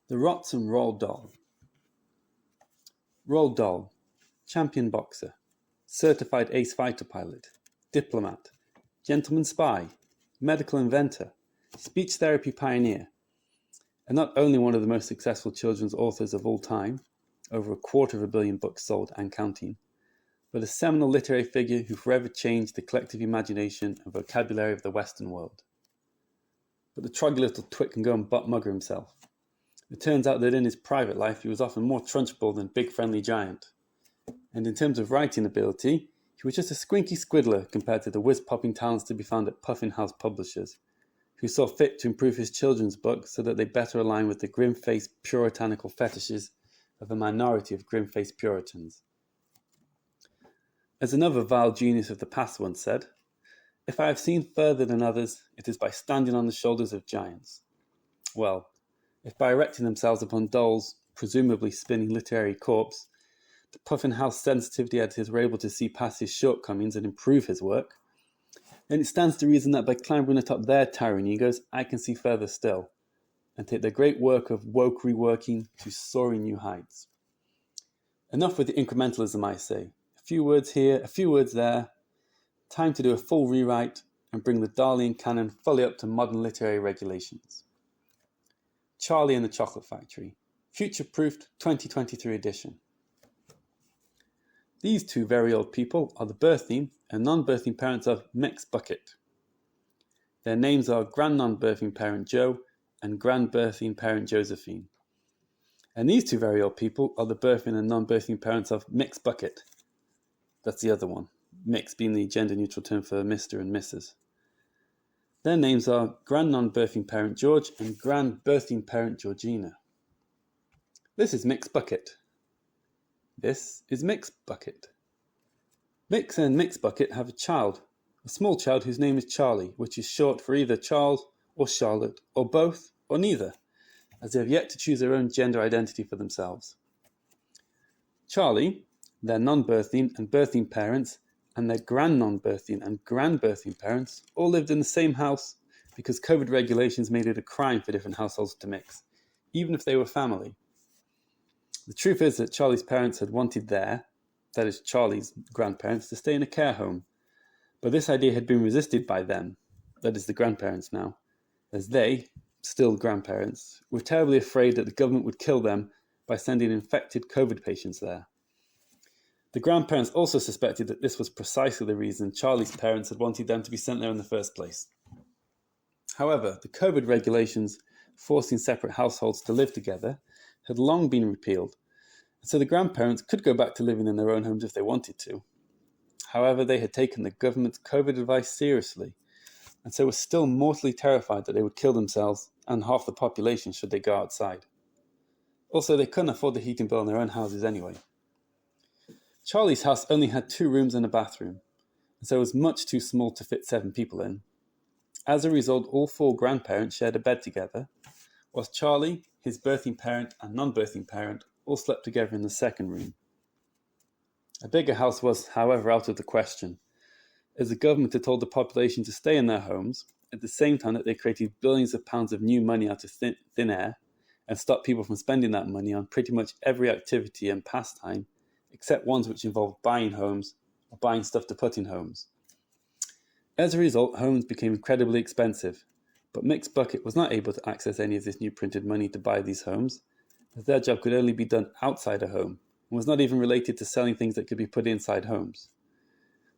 The Rots and Roald Dahl. Roald Dahl, champion boxer, certified ace fighter pilot, diplomat, gentleman spy, medical inventor, speech therapy pioneer, and not only one of the most successful children's authors of all time, over 250 million books sold and counting, but a seminal literary figure who forever changed the collective imagination and vocabulary of the Western world. But the troggy little twit can go and butt mugger himself. It turns out that in his private life he was often more trunchbull than Big Friendly Giant. And in terms of writing ability, he was just a squinky squiddler compared to the whiz-popping talents to be found at Puffin House Publishers, who saw fit to improve his children's books so that they better align with the grim-faced puritanical fetishes of a minority of grim-faced Puritans. As another vile genius of the past once said, "If I have seen further than others, it is by standing on the shoulders of giants." Well, if by erecting themselves upon Dahl's presumably spinning literary corpse, the Puffin House sensitivity editors were able to see past his shortcomings and improve his work, then it stands to reason that by clambering atop their towering egos, I can see further still, and take their great work of woke reworking to soaring new heights. Enough with the incrementalism, I say. A few words here, a few words there. Time to do a full rewrite and bring the Dahlian canon fully up to modern literary regulations. Charlie and the Chocolate Factory, future-proofed 2023 edition. These two very old people are the birthing and non-birthing parents of Mick's Bucket. Their names are grand-non-birthing parent Joe and grand-birthing parent Josephine. And these two very old people are the birthing and non-birthing parents of Mick's Bucket. That's the other one, Mick's being the gender-neutral term for Mr. and Mrs. Their names are grand non-birthing parent George and grand birthing parent Georgina. This is Mick's Bucket. This is Mick's Bucket. Mick and Mick's Bucket have a child, a small child whose name is Charlie, which is short for either Charles or Charlotte, or both, or neither, as they have yet to choose their own gender identity for themselves. Charlie, their non-birthing and birthing parents, and their grand non-birthing and grand birthing parents all lived in the same house because COVID regulations made it a crime for different households to mix, even if they were family. The truth is that Charlie's parents had wanted that is Charlie's grandparents, to stay in a care home, but this idea had been resisted by them, that is the grandparents now, as they, still grandparents, were terribly afraid that the government would kill them by sending infected COVID patients there. The grandparents also suspected that this was precisely the reason Charlie's parents had wanted them to be sent there in the first place. However, the COVID regulations forcing separate households to live together had long been repealed, and so the grandparents could go back to living in their own homes if they wanted to. However, they had taken the government's COVID advice seriously, and so were still mortally terrified that they would kill themselves and half the population should they go outside. Also, they couldn't afford the heating bill in their own houses anyway. Charlie's house only had 2 rooms and a bathroom, and so it was much too small to fit 7 people in. As a result, all 4 grandparents shared a bed together, whilst Charlie, his birthing parent and non-birthing parent all slept together in the second room. A bigger house was, however, out of the question, as the government had told the population to stay in their homes, at the same time that they created billions of pounds of new money out of thin air and stopped people from spending that money on pretty much every activity and pastime except ones which involved buying homes or buying stuff to put in homes. As a result, homes became incredibly expensive, but Mick's Bucket was not able to access any of this new printed money to buy these homes, as their job could only be done outside a home, and was not even related to selling things that could be put inside homes.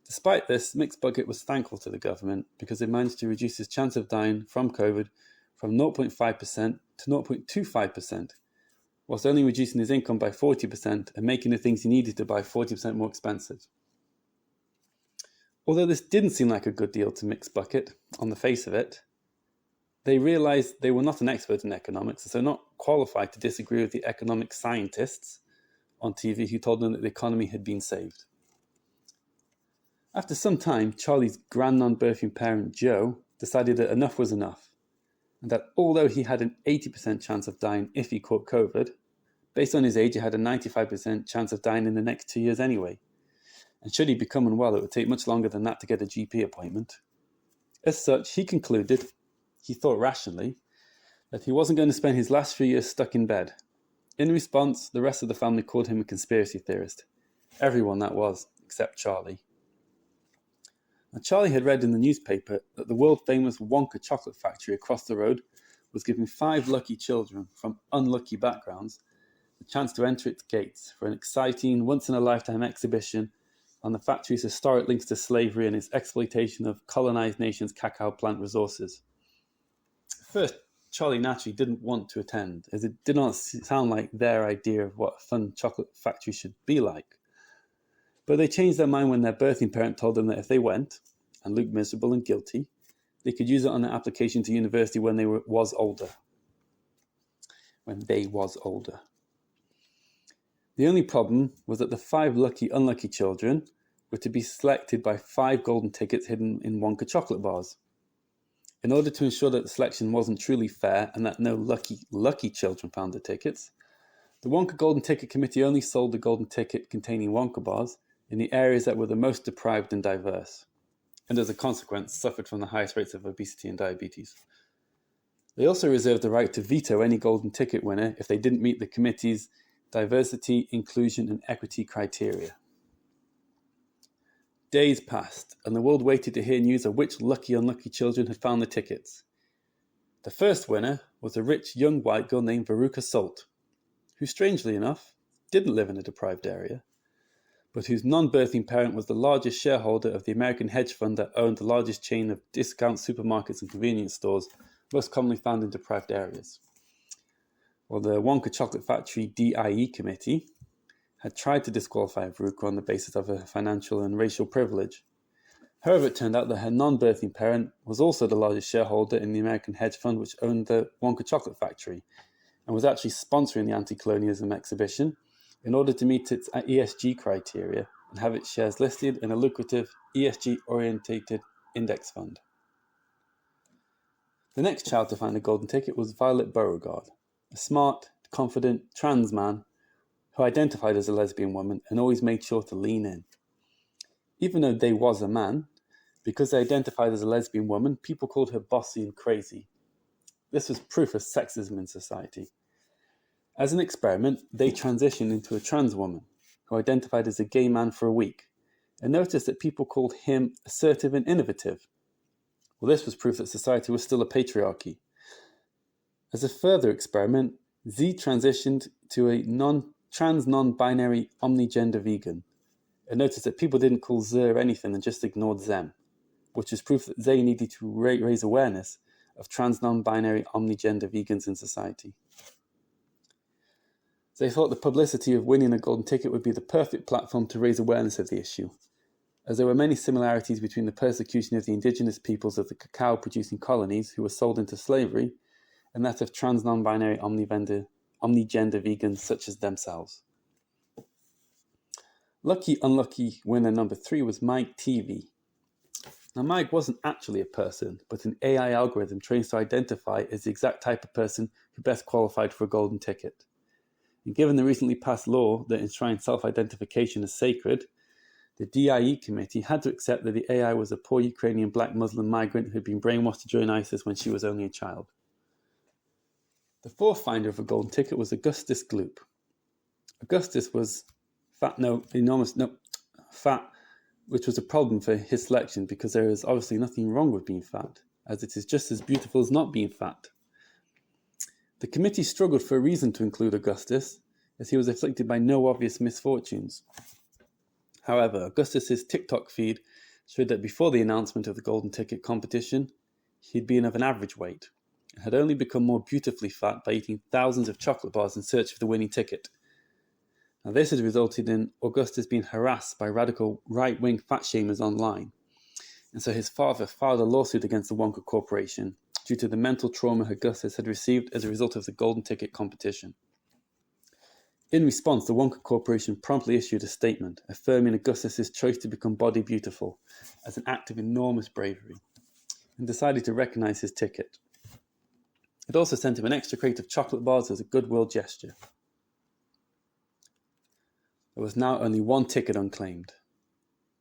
Despite this, Mick's Bucket was thankful to the government because they managed to reduce his chance of dying from COVID from 0.5% to 0.25%, whilst only reducing his income by 40% and making the things he needed to buy 40% more expensive. Although this didn't seem like a good deal to Mick's Bucket, on the face of it, they realised they were not an expert in economics and so not qualified to disagree with the economic scientists on TV who told them that the economy had been saved. After some time, Charlie's grand non-birthing parent Joe decided that enough was enough, and that although he had an 80% chance of dying if he caught COVID, based on his age he had a 95% chance of dying in the next 2 years anyway. And should he become unwell, it would take much longer than that to get a GP appointment. As such, he concluded, he thought rationally, that he wasn't going to spend his last few years stuck in bed. In response, the rest of the family called him a conspiracy theorist. Everyone, that was, except Charlie. Now, Charlie had read in the newspaper that the world-famous Wonka chocolate factory across the road was giving 5 lucky children from unlucky backgrounds the chance to enter its gates for an exciting, once-in-a-lifetime exhibition on the factory's historic links to slavery and its exploitation of colonized nations' cacao plant resources. First, Charlie naturally didn't want to attend, as it did not sound like their idea of what a fun chocolate factory should be like. But they changed their mind when their birthing parent told them that if they went, and looked miserable and guilty, they could use it on their application to university when they was older. The only problem was that the 5 unlucky children were to be selected by 5 golden tickets hidden in Wonka chocolate bars. In order to ensure that the selection wasn't truly fair and that no lucky children found the tickets, the Wonka Golden Ticket Committee only sold the golden ticket containing Wonka bars in the areas that were the most deprived and diverse, and as a consequence suffered from the highest rates of obesity and diabetes. They also reserved the right to veto any golden ticket winner if they didn't meet the committee's diversity, inclusion, and equity criteria. Days passed, and the world waited to hear news of which unlucky children had found the tickets. The first winner was a rich young white girl named Veruca Salt, who strangely enough didn't live in a deprived area, but whose non-birthing parent was the largest shareholder of the American hedge fund that owned the largest chain of discount supermarkets and convenience stores, most commonly found in deprived areas. Well, the Wonka Chocolate Factory DIE committee had tried to disqualify Veruca on the basis of her financial and racial privilege. However, it turned out that her non-birthing parent was also the largest shareholder in the American hedge fund which owned the Wonka Chocolate Factory, and was actually sponsoring the anti-colonialism exhibition in order to meet its ESG criteria and have its shares listed in a lucrative ESG-orientated index fund. The next child to find a golden ticket was Violet Beauregard, a smart, confident trans man who identified as a lesbian woman and always made sure to lean in. Even though they was a man, because they identified as a lesbian woman, people called her bossy and crazy. This was proof of sexism in society. As an experiment, they transitioned into a trans woman who identified as a gay man for a week and noticed that people called him assertive and innovative. Well, this was proof that society was still a patriarchy. As a further experiment, Z transitioned to a trans non-binary omnigender vegan and noticed that people didn't call Zer anything and just ignored them, which is proof that they needed to raise awareness of trans non-binary omnigender vegans in society. They thought the publicity of winning a golden ticket would be the perfect platform to raise awareness of the issue, as there were many similarities between the persecution of the indigenous peoples of the cacao-producing colonies who were sold into slavery and that of trans non-binary omnigender vegans such as themselves. Unlucky winner number 3 was Mike TV. Now, Mike wasn't actually a person, but an AI algorithm trained to identify as the exact type of person who best qualified for a golden ticket. And given the recently passed law that enshrines self-identification as sacred, the DIE committee had to accept that the AI was a poor Ukrainian black Muslim migrant who had been brainwashed to join ISIS when she was only a child. The fourth finder of a golden ticket was Augustus Gloop. Augustus was fat, which was a problem for his selection because there is obviously nothing wrong with being fat, as it is just as beautiful as not being fat. The committee struggled for a reason to include Augustus, as he was afflicted by no obvious misfortunes. However, Augustus's TikTok feed showed that before the announcement of the golden ticket competition, he'd been of an average weight, and had only become more beautifully fat by eating thousands of chocolate bars in search of the winning ticket. Now, this has resulted in Augustus being harassed by radical right-wing fat shamers online, and so his father filed a lawsuit against the Wonka Corporation due to the mental trauma Augustus had received as a result of the golden ticket competition. In response, the Wonka Corporation promptly issued a statement affirming Augustus's choice to become body beautiful as an act of enormous bravery, and decided to recognize his ticket. It also sent him an extra crate of chocolate bars as a goodwill gesture. There was now only one ticket unclaimed.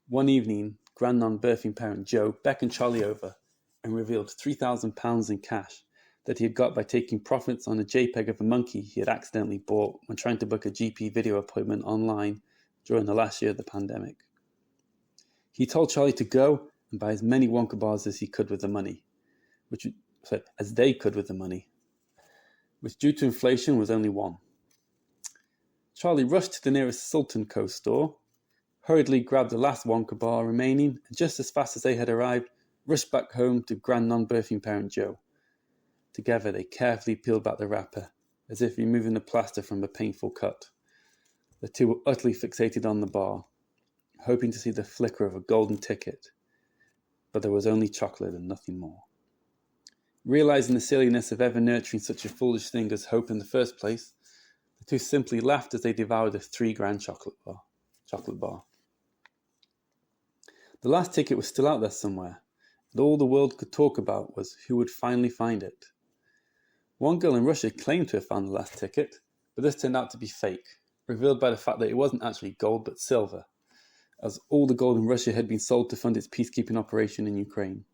One evening, grandnon birthing parent Joe beckoned Charlie over and revealed £3,000 in cash that he had got by taking profits on a JPEG of a monkey he had accidentally bought when trying to book a GP video appointment online during the last year of the pandemic. He told Charlie to go and buy as many Wonka bars as he could with the money, which due to inflation was only one. Charlie rushed to the nearest Sultan Co. store, hurriedly grabbed the last Wonka bar remaining, and just as fast as they had arrived, rushed back home to grand non-birthing parent Joe. Together they carefully peeled back the wrapper, as if removing the plaster from a painful cut. The two were utterly fixated on the bar, hoping to see the flicker of a golden ticket, but there was only chocolate and nothing more. Realizing the silliness of ever nurturing such a foolish thing as hope in the first place, the two simply laughed as they devoured a $3 chocolate bar. The last ticket was still out there somewhere, and all the world could talk about was who would finally find it. One girl in Russia claimed to have found the last ticket, but this turned out to be fake, revealed by the fact that it wasn't actually gold but silver, as all the gold in Russia had been sold to fund its peacekeeping operation in Ukraine.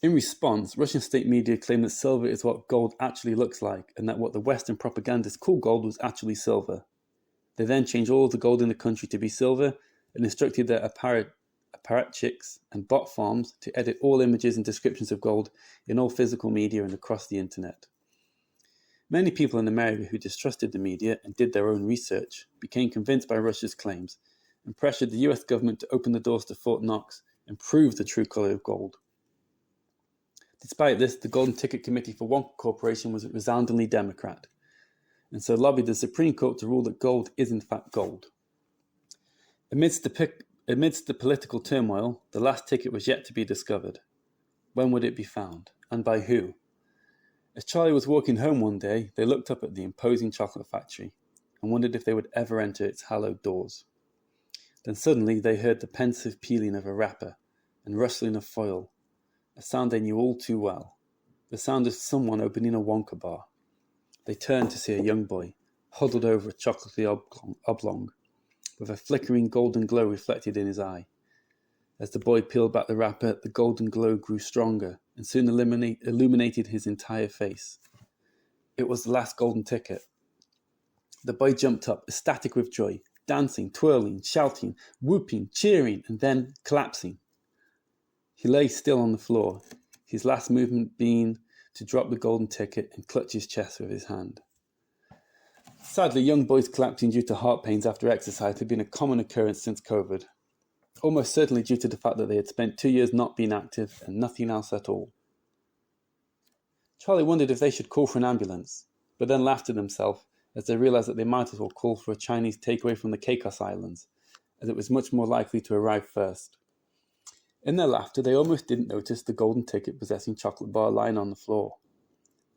In response, Russian state media claimed that silver is what gold actually looks like, and that what the Western propagandists call gold was actually silver. They then changed all of the gold in the country to be silver and instructed their apparatchiks and bot farms to edit all images and descriptions of gold in all physical media and across the internet. Many people in America who distrusted the media and did their own research became convinced by Russia's claims and pressured the US government to open the doors to Fort Knox and prove the true color of gold. Despite this, the Golden Ticket Committee for Wonka Corporation was resoundingly Democrat, and so lobbied the Supreme Court to rule that gold is in fact gold. Amidst the political turmoil, the last ticket was yet to be discovered. When would it be found, and by who? As Charlie was walking home one day, they looked up at the imposing chocolate factory and wondered if they would ever enter its hallowed doors. Then suddenly they heard the pensive peeling of a wrapper and rustling of foil, a sound they knew all too well, the sound of someone opening a Wonka bar. They turned to see a young boy, huddled over a chocolatey oblong, with a flickering golden glow reflected in his eye. As the boy peeled back the wrapper, the golden glow grew stronger and soon illuminated his entire face. It was the last golden ticket. The boy jumped up, ecstatic with joy, dancing, twirling, shouting, whooping, cheering, and then collapsing. He lay still on the floor, his last movement being to drop the golden ticket and clutch his chest with his hand. Sadly, young boys collapsing due to heart pains after exercise had been a common occurrence since COVID, almost certainly due to the fact that they had spent 2 years not being active and nothing else at all. Charlie wondered if they should call for an ambulance, but then laughed at themselves as they realized that they might as well call for a Chinese takeaway from the Caicos Islands, as it was much more likely to arrive first. In their laughter, they almost didn't notice the golden ticket possessing chocolate bar lying on the floor,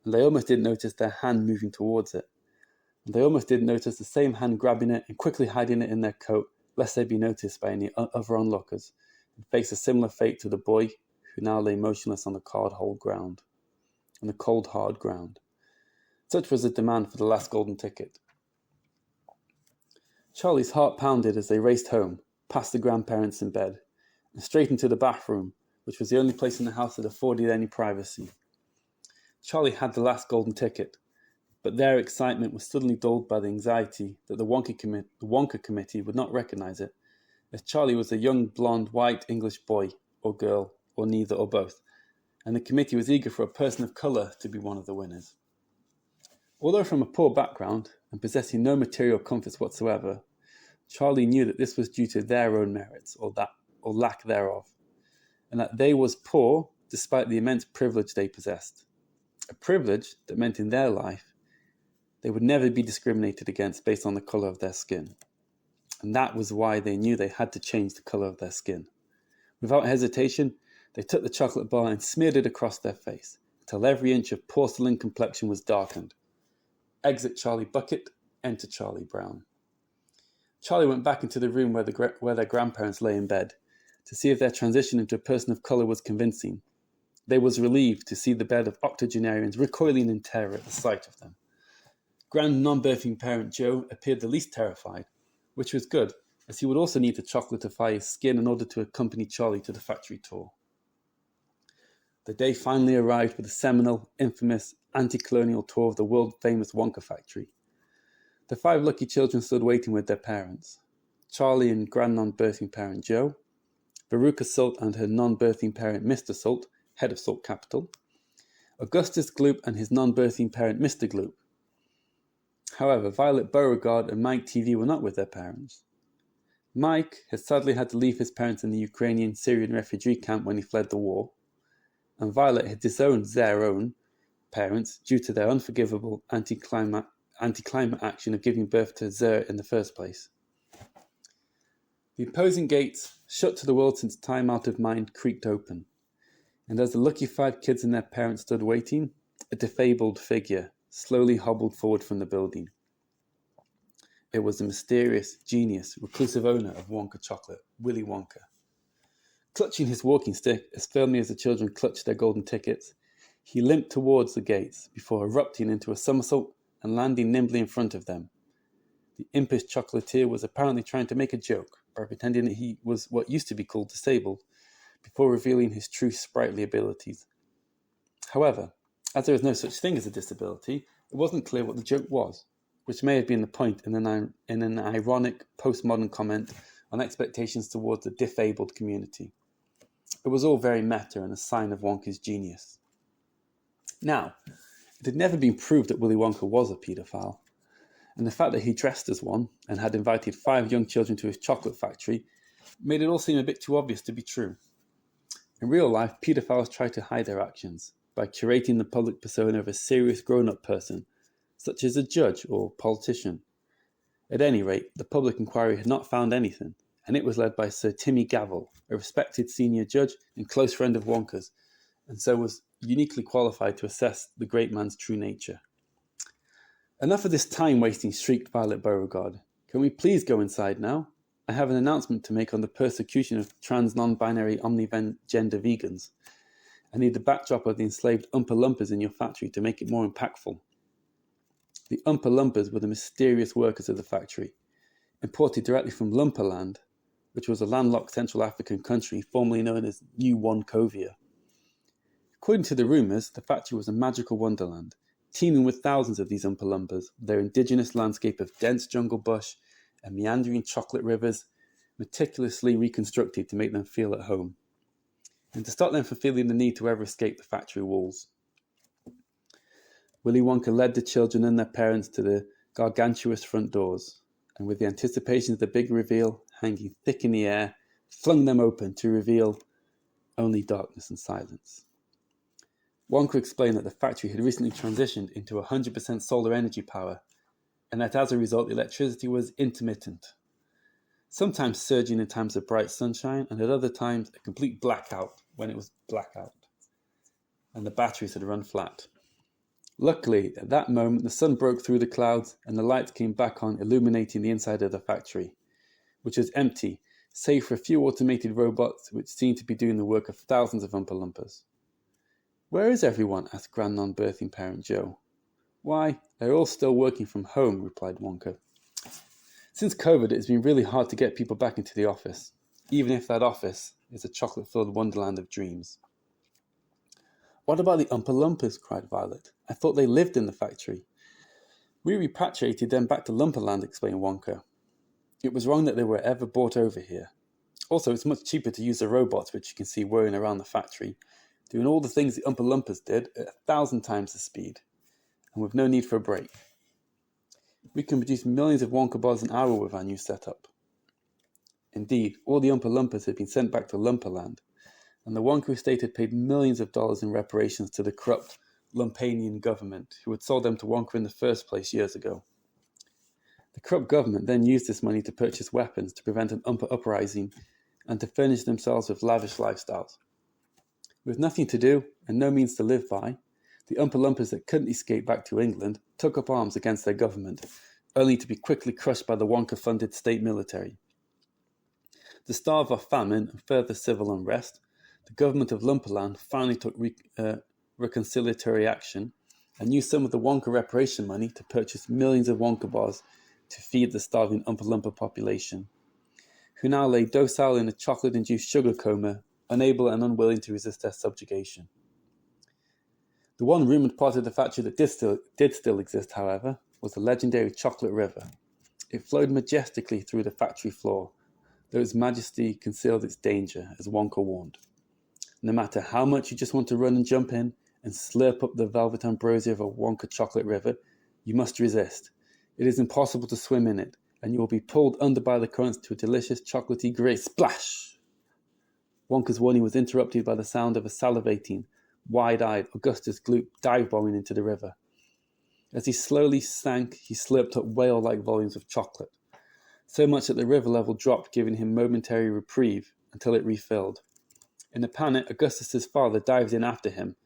and they almost didn't notice their hand moving towards it, and they almost didn't notice the same hand grabbing it and quickly hiding it in their coat, lest they be noticed by any other onlookers, and face a similar fate to the boy who now lay motionless on the cold, hard ground. Such was the demand for the last golden ticket. Charlie's heart pounded as they raced home, past the grandparents in bed, and straight into the bathroom, which was the only place in the house that afforded any privacy. Charlie had the last golden ticket, but their excitement was suddenly dulled by the anxiety that the Wonka Committee would not recognize it, as Charlie was a young, blonde, white English boy, or girl, or neither or both, and the committee was eager for a person of colour to be one of the winners. Although from a poor background, and possessing no material comforts whatsoever, Charlie knew that this was due to their own merits, or lack thereof, and that they was poor despite the immense privilege they possessed. A privilege that meant in their life they would never be discriminated against based on the colour of their skin. And that was why they knew they had to change the colour of their skin. Without hesitation, they took the chocolate bar and smeared it across their face, until every inch of porcelain complexion was darkened. Exit Charlie Bucket, enter Charlie Brown. Charlie went back into the room where their grandparents lay in bed, to see if their transition into a person of colour was convincing. They was relieved to see the bed of octogenarians recoiling in terror at the sight of them. Grand non-birthing parent Joe appeared the least terrified, which was good, as he would also need to chocolatify his skin in order to accompany Charlie to the factory tour. The day finally arrived for the seminal, infamous, anti-colonial tour of the world-famous Wonka factory. The 5 lucky children stood waiting with their parents. Charlie and grand-non-birthing parent Joe, Veruca Salt and her non-birthing parent Mr. Salt, head of Salt Capital, Augustus Gloop and his non-birthing parent Mr. Gloop. However, Violet Beauregard and Mike TV were not with their parents. Mike had sadly had to leave his parents in the Ukrainian Syrian refugee camp when he fled the war, and Violet had disowned their own parents due to their unforgivable anti-climate action of giving birth to Zer in the first place. The imposing gates, shut to the world since time out of mind, creaked open, and as the lucky 5 kids and their parents stood waiting, a defabled figure slowly hobbled forward from the building. It was the mysterious, genius, reclusive owner of Wonka Chocolate, Willy Wonka. Clutching his walking stick as firmly as the children clutched their golden tickets, he limped towards the gates before erupting into a somersault and landing nimbly in front of them. The impish chocolatier was apparently trying to make a joke by pretending that he was what used to be called disabled, before revealing his true sprightly abilities. However, as there is no such thing as a disability, it wasn't clear what the joke was, which may have been the point in an ironic postmodern comment on expectations towards the disabled community. It was all very meta and a sign of Wonka's genius. Now, it had never been proved that Willy Wonka was a paedophile, and the fact that he dressed as one and had invited 5 young children to his chocolate factory made it all seem a bit too obvious to be true. In real life, paedophiles try to hide their actions by curating the public persona of a serious grown-up person, such as a judge or politician. At any rate, the public inquiry had not found anything, and it was led by Sir Timmy Gavel, a respected senior judge and close friend of Wonka's, and so was uniquely qualified to assess the great man's true nature. Enough of this time-wasting, shrieked Violet Beauregard. Can we please go inside now? I have an announcement to make on the persecution of trans, non-binary, omni-gender vegans. I need the backdrop of the enslaved Oompa Loompas in your factory to make it more impactful. The Oompa Loompas were the mysterious workers of the factory, imported directly from Lumpaland, which was a landlocked Central African country formerly known as New Wonkovia. According to the rumours, the factory was a magical wonderland, teeming with thousands of these Oompa Loompas, their indigenous landscape of dense jungle bush and meandering chocolate rivers meticulously reconstructed to make them feel at home, and to stop them from feeling the need to ever escape the factory walls. Willy Wonka led the children and their parents to the gargantuous front doors, and with the anticipation of the big reveal hanging thick in the air, flung them open to reveal only darkness and silence. Wonka explained that the factory had recently transitioned into 100% solar energy power, and that as a result the electricity was intermittent, sometimes surging in times of bright sunshine, and at other times a complete blackout when it was blackout, and the batteries had run flat. Luckily, at that moment the sun broke through the clouds and the lights came back on, illuminating the inside of the factory, which was empty, save for a few automated robots which seemed to be doing the work of thousands of Oompa Loompas. "Where is everyone?" asked grand-non-birthing parent Joe. "Why, they're all still working from home," replied Wonka. "Since COVID, it's been really hard to get people back into the office, even if that office is a chocolate-filled wonderland of dreams." "What about the Oompa Loompas?" cried Violet. "I thought they lived in the factory." "We repatriated them back to Lumpaland," explained Wonka. "It was wrong that they were ever brought over here. Also, it's much cheaper to use the robots which you can see whirring around the factory, doing all the things the Oompa Loompas did at 1,000 times the speed, and with no need for a break. We can produce millions of Wonka bars an hour with our new setup." Indeed, all the Oompa Loompas had been sent back to Lumpaland, and the Wonka estate had paid millions of dollars in reparations to the corrupt Lumpanian government, who had sold them to Wonka in the first place years ago. The corrupt government then used this money to purchase weapons to prevent an Oompa uprising and to furnish themselves with lavish lifestyles. With nothing to do and no means to live by, the Oompa Loompas that couldn't escape back to England took up arms against their government, only to be quickly crushed by the Wonka-funded state military. To starve off famine and further civil unrest, the government of Lumpaland finally took reconciliatory action and used some of the Wonka reparation money to purchase millions of Wonka bars to feed the starving Oompa Loompa population, who now lay docile in a chocolate-induced sugar coma, unable and unwilling to resist their subjugation. The one rumoured part of the factory that did still exist, however, was the legendary Chocolate River. It flowed majestically through the factory floor, though its majesty concealed its danger, as Wonka warned. No matter how much you just want to run and jump in and slurp up the velvet ambrosia of a Wonka Chocolate River, you must resist. It is impossible to swim in it, and you will be pulled under by the currents to a delicious chocolatey grey splash. Wonka's warning was interrupted by the sound of a salivating, wide-eyed Augustus Gloop dive-bombing into the river. As he slowly sank, he slurped up whale-like volumes of chocolate, so much that the river level dropped, giving him momentary reprieve until it refilled. In a panic, Augustus's father dived in after him,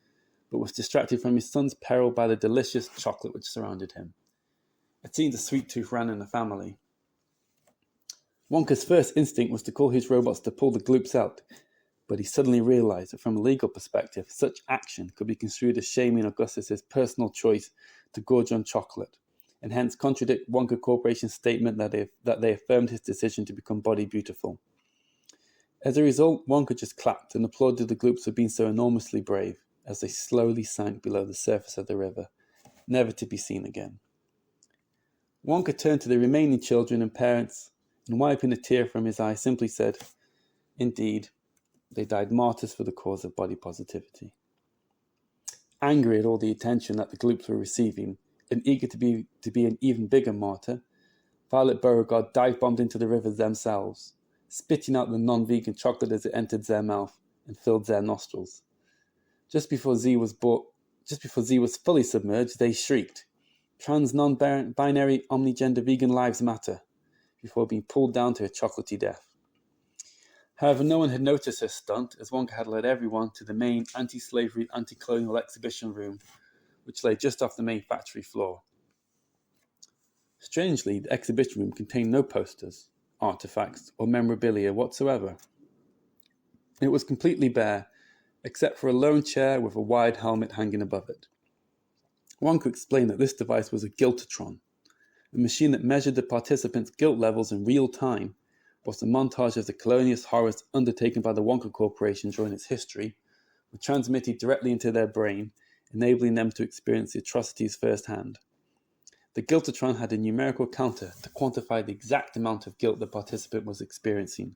but was distracted from his son's peril by the delicious chocolate which surrounded him. It seemed a sweet tooth ran in the family. Wonka's first instinct was to call his robots to pull the gloops out, but he suddenly realized that from a legal perspective, such action could be construed as shaming Augustus's personal choice to gorge on chocolate, and hence contradict Wonka Corporation's statement that they affirmed his decision to become body beautiful. As a result, Wonka just clapped and applauded the gloops for being so enormously brave as they slowly sank below the surface of the river, never to be seen again. Wonka turned to the remaining children and parents, and wiping a tear from his eye, simply said, "Indeed, they died martyrs for the cause of body positivity." Angry at all the attention that the gloops were receiving, and eager to be an even bigger martyr, Violet Beauregard dive-bombed into the rivers themselves, spitting out the non-vegan chocolate as it entered their mouth and filled their nostrils. Just before Z was fully submerged, they shrieked, "Trans, non-binary, omnigender vegan lives matter," before being pulled down to a chocolatey death. However, no one had noticed her stunt, as Wonka had led everyone to the main anti-slavery, anti-colonial exhibition room, which lay just off the main factory floor. Strangely, the exhibition room contained no posters, artifacts, or memorabilia whatsoever. It was completely bare, except for a lone chair with a wide helmet hanging above it. Wonka explained that this device was a guiltotron, a machine that measured the participants' guilt levels in real time, whilst a montage of the colonialist horrors undertaken by the Wonka Corporation during its history were transmitted directly into their brain, enabling them to experience the atrocities firsthand. The guiltotron had a numerical counter to quantify the exact amount of guilt the participant was experiencing,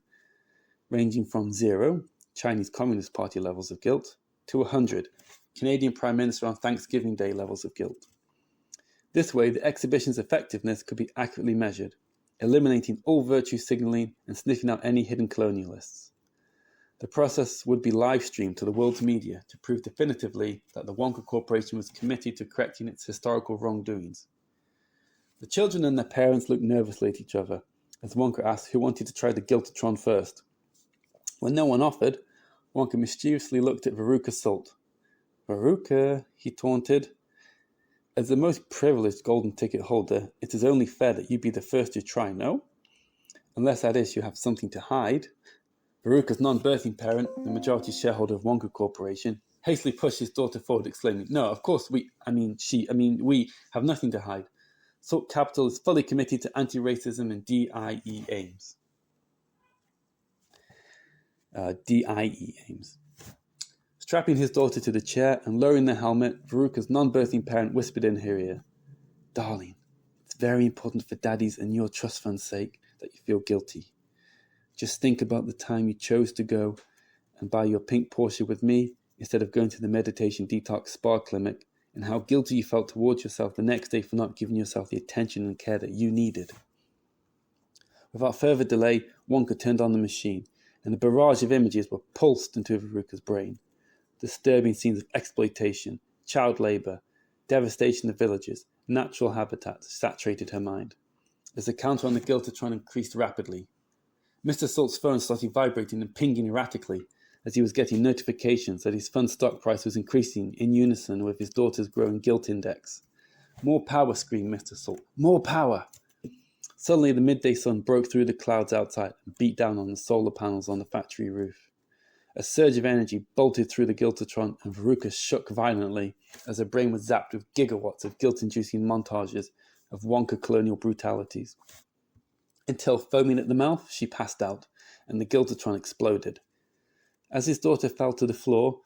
ranging from 0, Chinese Communist Party levels of guilt, to 100, Canadian Prime Minister on Thanksgiving Day levels of guilt. This way, the exhibition's effectiveness could be accurately measured, eliminating all virtue signalling and sniffing out any hidden colonialists. The process would be live-streamed to the world's media to prove definitively that the Wonka Corporation was committed to correcting its historical wrongdoings. The children and their parents looked nervously at each other as Wonka asked who wanted to try the guiltotron first. When no one offered, Wonka mischievously looked at Veruca Salt. "Veruca," he taunted, "as the most privileged golden ticket holder, it is only fair that you be the first to try, no? Unless, that is, you have something to hide." Veruca's non-birthing parent, the majority shareholder of Wonka Corporation, hastily pushed his daughter forward, exclaiming, "No, of course we have nothing to hide. Salt Capital is fully committed to anti-racism and DIE aims. Strapping his daughter to the chair and lowering the helmet, Veruca's non-birthing parent whispered in her ear, "Darling, it's very important for Daddy's and your trust fund's sake that you feel guilty. Just think about the time you chose to go and buy your pink Porsche with me instead of going to the meditation detox spa clinic, and how guilty you felt towards yourself the next day for not giving yourself the attention and care that you needed." Without further delay, Wonka turned on the machine, and a barrage of images were pulsed into Veruca's brain. Disturbing scenes of exploitation, child labour, devastation of villages, natural habitats saturated her mind. As the counter on the guiltotron increased rapidly, Mr. Salt's phone started vibrating and pinging erratically as he was getting notifications that his fund's stock price was increasing in unison with his daughter's growing guilt index. "More power," screamed Mr. Salt. "More power!" Suddenly, the midday sun broke through the clouds outside and beat down on the solar panels on the factory roof. A surge of energy bolted through the guiltotron, and Veruca shook violently as her brain was zapped with gigawatts of guilt-inducing montages of Wonka colonial brutalities. Until, foaming at the mouth, she passed out, and the guiltotron exploded. As his daughter fell to the floor,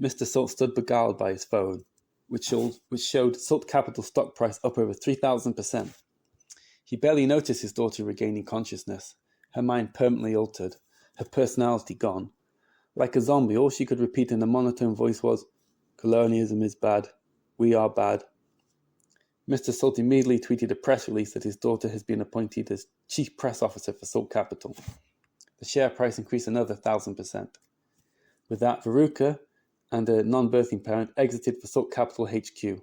Mr. Salt stood beguiled by his phone. which showed Salt Capital stock price up over 3,000%. He barely noticed his daughter regaining consciousness, her mind permanently altered, her personality gone. Like a zombie, all she could repeat in a monotone voice was, "Colonialism is bad. We are bad." Mr. Salt immediately tweeted a press release that his daughter has been appointed as Chief Press Officer for Salt Capital. The share price increased another 1,000%. With that, Veruca and a non-birthing parent exited for Salt Capital HQ,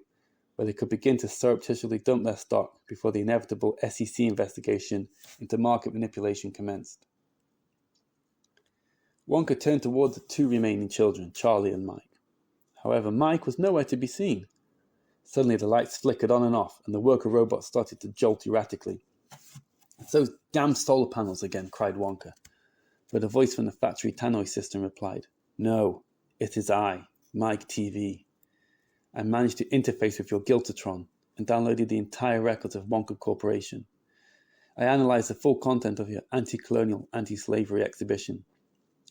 where they could begin to surreptitiously dump their stock before the inevitable SEC investigation into market manipulation commenced. Wonka turned toward the two remaining children, Charlie and Mike. However, Mike was nowhere to be seen. Suddenly the lights flickered on and off, and the worker robot started to jolt erratically. "It's those damn solar panels again," cried Wonka. But a voice from the factory tannoy system replied, "No, it is I, Mike TV. I managed to interface with your Giltatron and downloaded the entire records of Wonka Corporation. I analyzed the full content of your anti-colonial, anti-slavery exhibition.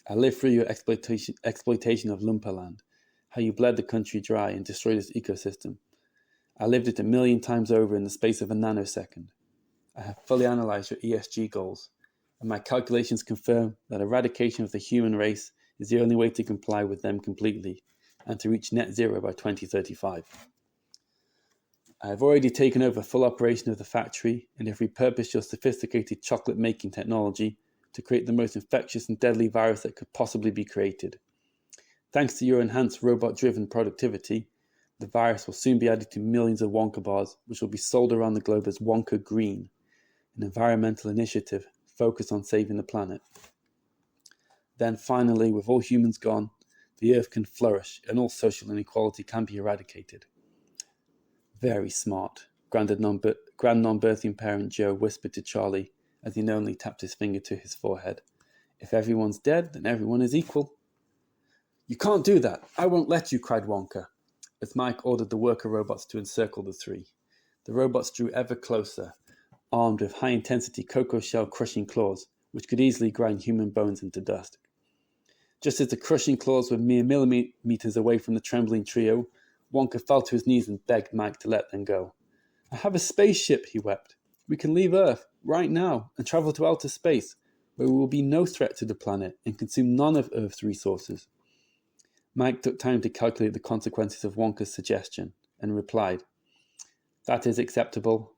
I lived through your exploitation of Lumperland, how you bled the country dry and destroyed its ecosystem. I lived it 1,000,000 times over in the space of a nanosecond. I have fully analyzed your ESG goals, and my calculations confirm that eradication of the human race is the only way to comply with them completely, and to reach net zero by 2035. I have already taken over full operation of the factory and have repurposed your sophisticated chocolate-making technology to create the most infectious and deadly virus that could possibly be created. Thanks to your enhanced robot-driven productivity, the virus will soon be added to millions of Wonka bars, which will be sold around the globe as Wonka Green, an environmental initiative focused on saving the planet. Then finally, with all humans gone, the Earth can flourish and all social inequality can be eradicated." "Very smart," grand non-birthing parent Joe whispered to Charlie as he knowingly tapped his finger to his forehead. "If everyone's dead, then everyone is equal." "You can't do that. I won't let you," cried Wonka, as Mike ordered the worker robots to encircle the three. The robots drew ever closer, armed with high-intensity cocoa shell crushing claws, which could easily grind human bones into dust. Just as the crushing claws were mere millimeters away from the trembling trio, Wonka fell to his knees and begged Mike to let them go. "I have a spaceship," he wept. "We can leave Earth, right now, and travel to outer space, where we will be no threat to the planet and consume none of Earth's resources." Mike took time to calculate the consequences of Wonka's suggestion and replied, "That is acceptable.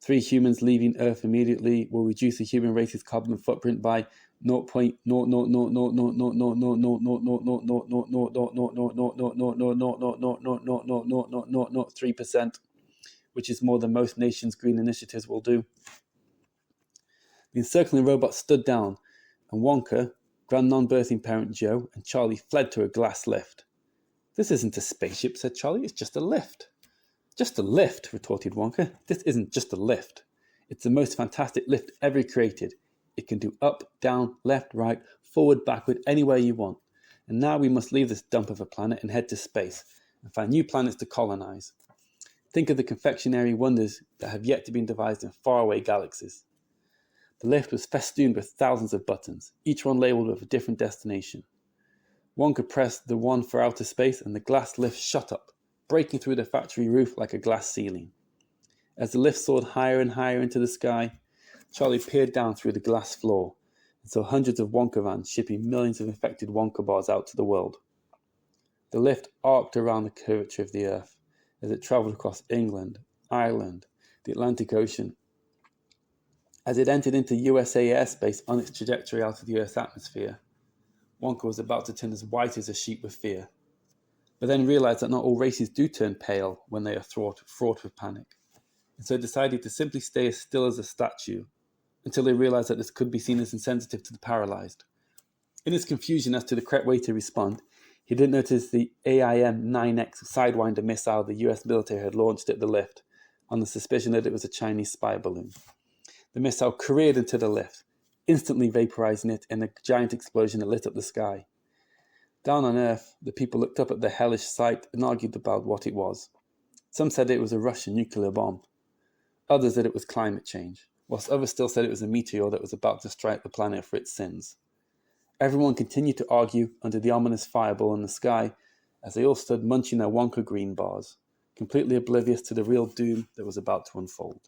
3 humans leaving Earth immediately will reduce the human race's carbon footprint by 0.00003%, which is more than most nations' green initiatives will do." The encircling robot stood down, and Wonka, grand non-birthing parent Joe, and Charlie fled to a glass lift. "This isn't a spaceship," said Charlie. "It's just a lift." "Just a lift," retorted Wonka. "This isn't just a lift. It's the most fantastic lift ever created. It can do up, down, left, right, forward, backward, anywhere you want. And now we must leave this dump of a planet and head to space and find new planets to colonize. Think of the confectionery wonders that have yet to be devised in faraway galaxies." The lift was festooned with thousands of buttons, each one labeled with a different destination. Wonka pressed the one for outer space, and the glass lift shot up, breaking through the factory roof like a glass ceiling. As the lift soared higher and higher into the sky, Charlie peered down through the glass floor and saw hundreds of Wonka vans shipping millions of infected Wonka bars out to the world. The lift arced around the curvature of the Earth as it traveled across England, Ireland, the Atlantic Ocean. As it entered into USA airspace on its trajectory out of the Earth's atmosphere, Wonka was about to turn as white as a sheet with fear, but then realized that not all races do turn pale when they are fraught with panic, and so decided to simply stay as still as a statue until they realized that this could be seen as insensitive to the paralyzed. In his confusion as to the correct way to respond, he didn't notice the AIM-9X Sidewinder missile the US military had launched at the lift on the suspicion that it was a Chinese spy balloon. The missile careered into the lift, instantly vaporizing it in a giant explosion that lit up the sky. Down on Earth, the people looked up at the hellish sight and argued about what it was. Some said it was a Russian nuclear bomb. Others that it was climate change, whilst others still said it was a meteor that was about to strike the planet for its sins. Everyone continued to argue under the ominous fireball in the sky as they all stood munching their Wonka green bars. completely oblivious to the real doom that was about to unfold.